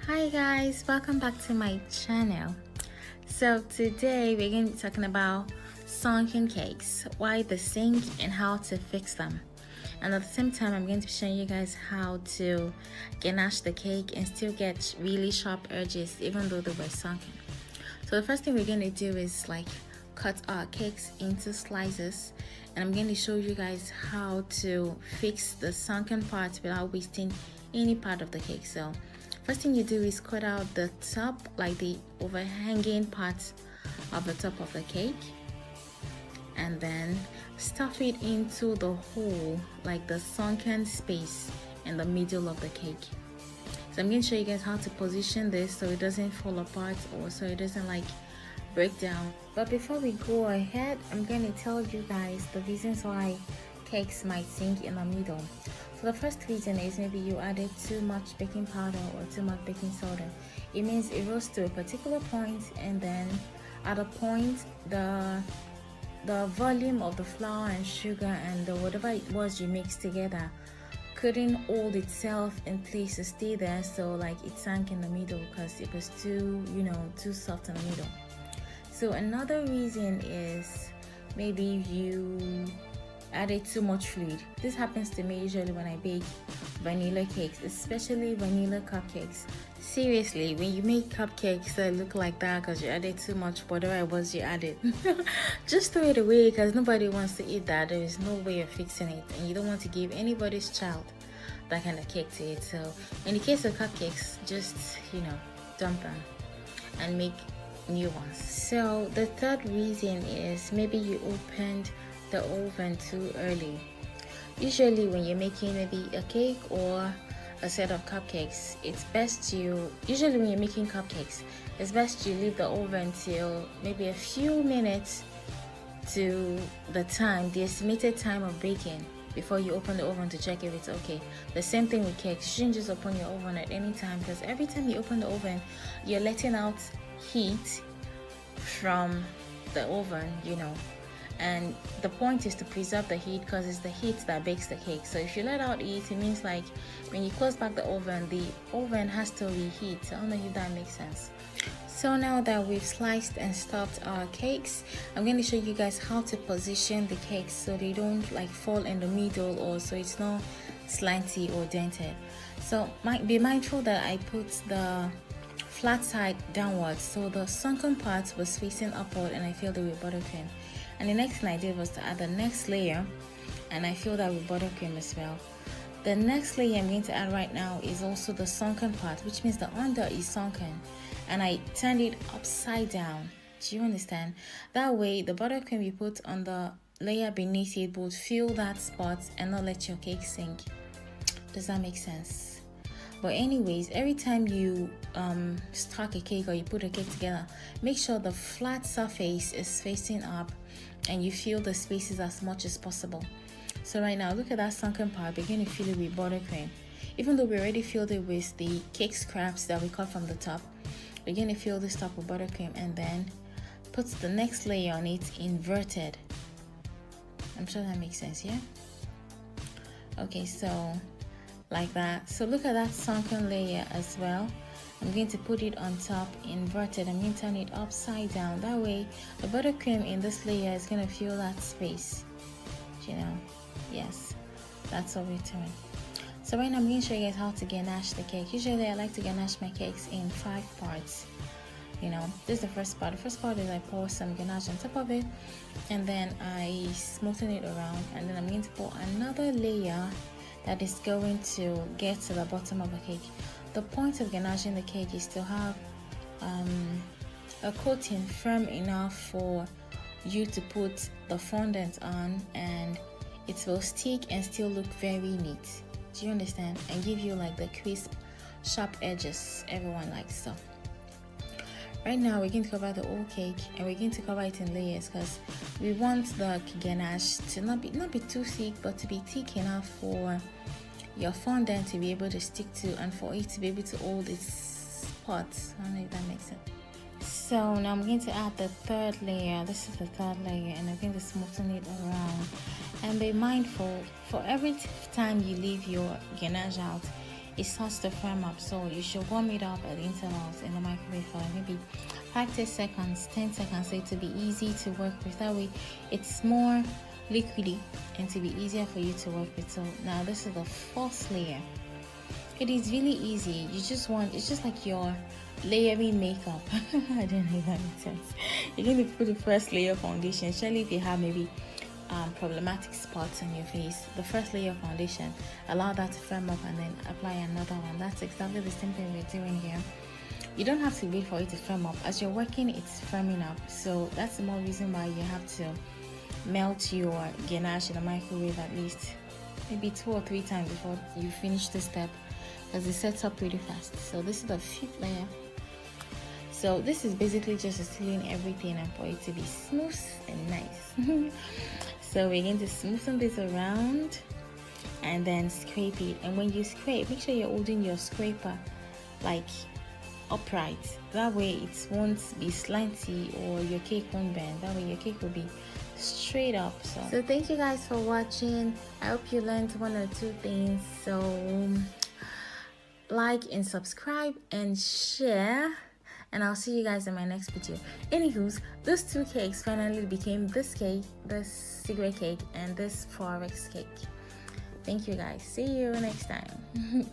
Hi guys, welcome back to my channel. So today we're going to be talking about sunken cakes, why they sink and how to fix them. And at the same time, I'm going to be showing you guys how to ganache the cake and still get really sharp edges even though they were sunken. So the first thing we're going to do is cut our cakes into slices, and I'm going to show you guys how to fix the sunken parts without wasting any part of the cake. So first thing you do is cut out the top, like the overhanging part of the top of the cake, and then stuff it into the hole, like the sunken space in the middle of the cake. So I'm going to show you guys how to position this so it doesn't fall apart or so it doesn't break down. But before we go ahead, I'm going to tell you guys the reasons why cakes might sink in the middle. So the first reason is maybe you added too much baking powder or too much baking soda. It means it rose to a particular point, and then at a point the volume of the flour and sugar and whatever it was you mixed together couldn't hold itself in place to stay there, so it sank in the middle because it was too soft in the middle. So another reason is maybe you added too much fluid. This happens to me usually when I bake vanilla cakes, especially vanilla cupcakes. Seriously, when you make cupcakes that look like that because you added too much whatever it was you added, just throw it away because nobody wants to eat that. There is no way of fixing it, and you don't want to give anybody's child that kind of cake to eat. So in the case of cupcakes, just dump them and make new ones. So the third reason is maybe you opened the oven too early. Usually when you're making maybe a cake or a set of cupcakes, it's best usually when you're making cupcakes, it's best you leave the oven till maybe a few minutes to the estimated time of baking before you open the oven to check if it's okay. The same thing with cakes. You shouldn't just open your oven at any time, because every time you open the oven, you're letting out heat from the oven, and the point is to preserve the heat because it's the heat that bakes the cake. So if you let out heat, it means when you close back the oven has to reheat. I don't know if that makes sense. So now that we've sliced and stuffed our cakes, I'm going to show you guys how to position the cakes so they don't fall in the middle, or so it's not slanty or dented. So be mindful that I put the flat side downwards, so the sunken part was facing upward, and I filled it with buttercream. And the next thing I did was to add the next layer, and I filled that with buttercream as well. The next layer I'm going to add right now is also the sunken part, which means the under is sunken, and I turned it upside down. Do you understand? That way the buttercream you put on the layer beneath it would fill that spot and not let your cake sink. Does that make sense? But anyways, every time you stack a cake or you put a cake together, make sure the flat surface is facing up and you fill the spaces as much as possible. So right now, look at that sunken part. We're going to fill it with buttercream. Even though we already filled it with the cake scraps that we cut from the top, we're going to fill this top with buttercream and then put the next layer on it inverted. I'm sure that makes sense, yeah? Okay, so like that. So look at that sunken layer as well. I'm going to put it on top inverted. I'm going to turn it upside down. That way the buttercream in this layer is going to fill that space. Yes, that's what we're doing. So right now I'm going to show you guys how to ganache the cake. Usually I like to ganache my cakes in 5 parts. This is the first part. The first part is I pour some ganache on top of it, and then I smoothen it around, and then I'm going to pour another layer that is going to get to the bottom of the cake. The point of ganaching the cake is to have a coating firm enough for you to put the fondant on, and it will stick and still look very neat. Do you understand? And give you the crisp, sharp edges everyone likes. So right now we're going to cover the whole cake, and we're going to cover it in layers because we want the ganache to not be too thick, but to be thick enough for your fondant to be able to stick to, and for it to be able to hold its spots. I don't know if that makes sense. So now I'm going to add the third layer. This is the third layer, and I'm going to smoothen it around. And be mindful, for every time you leave your ganache out, it starts to firm up. So you should warm it up at intervals in the microwave for maybe 5 to 10 seconds, 10 seconds, so it to be easy to work with. That way it's more liquidy and to be easier for you to work with. So now this is the first layer. It is really easy. You just want, it's just like your layering makeup. I don't know if that makes sense. You're going to put the first layer of foundation, especially if you have maybe problematic spots on your face. The first layer of foundation, allow that to firm up and then apply another one. That's exactly the same thing we're doing here. You don't have to wait for it to firm up. As you're working, it's firming up. So that's the more reason why you have to melt your ganache in the microwave at least maybe 2 or 3 times before you finish the step, because it sets up pretty fast. So this is the 5th layer. So this is basically just sealing everything and for it to be smooth and nice. So we're going to smoothen this around and then scrape it. And when you scrape, make sure you're holding your scraper like upright. That way it won't be slanty or your cake won't bend. That way your cake will be straight up. So thank you guys for watching. I hope you learned 1 or 2 things. So like and subscribe and share, and I'll see you guys in my next video. Anywho's, those 2 cakes finally became this cake, this cigarette cake, and this forex cake. Thank you guys. See you next time.